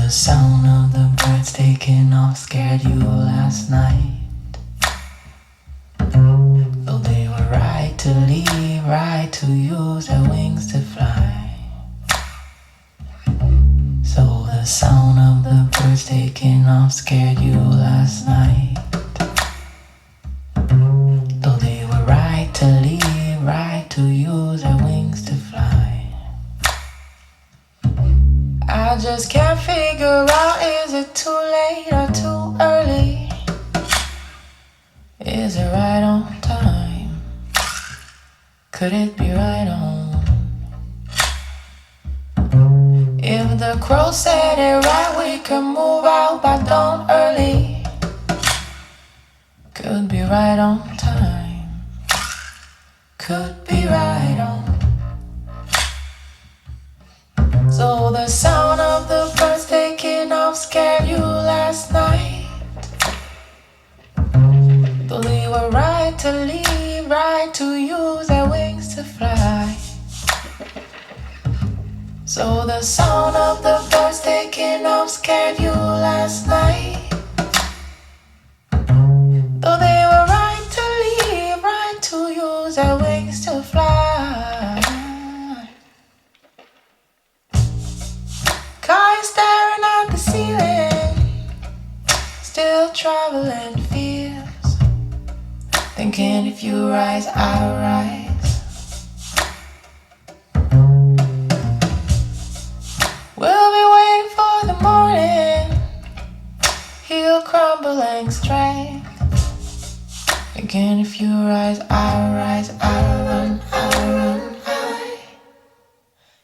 the sound of the birds taking off scared you last night. Though they were right to leave, right to use their wings to fly. So the sound of the birds taking off scared you last night. Though they were right to leave, right to use their wings to fly. I just can't figure out, is it too late or too early? Is it right on time? Could it be right on? If the crow said it right, we could move out by dawn early. Could be right on time. Could be right on. So the sound of the birds taking off scared you last night. Though they were right to leave, right to use their wings to fly. So the sound of the birds taking off scared you last night. Though they were right to leave, right to use their wings to fly. Car staring at the ceiling, still traveling fears, thinking if you rise, I rise. We'll be waiting for the morning, he'll crumbling strength, thinking if you rise, I rise, I run, I run, I.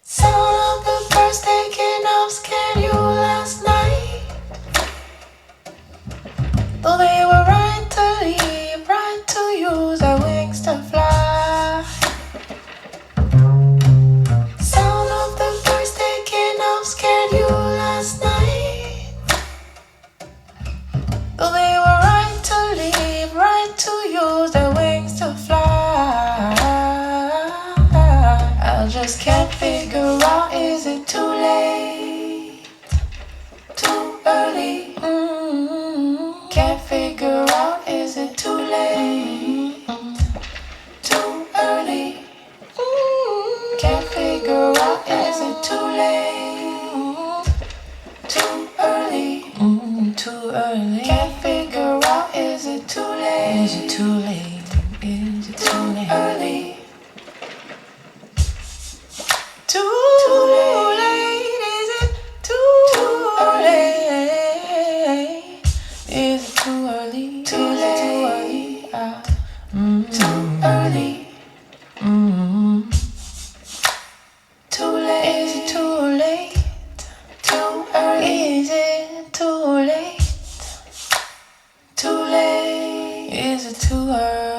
Sound of the birds taking off scared you last night. Though they were right to leave, right to use their wings to fly. Sound of the birds taking off scared you last night. Though they were right to leave, right to use their wings to fly. I just can't figure out, is it too late? Too early? Can't figure out, is it too late? Too early? Can't figure out, is it too late? Too early? Too early? Can't figure out, is it too late? Is it too late? Is it too late? Early? Too late? Is it too late? Is it too early? Too late? Too early? Too late? Is it too late? Too early? Is it too late? Too late? Is it too early?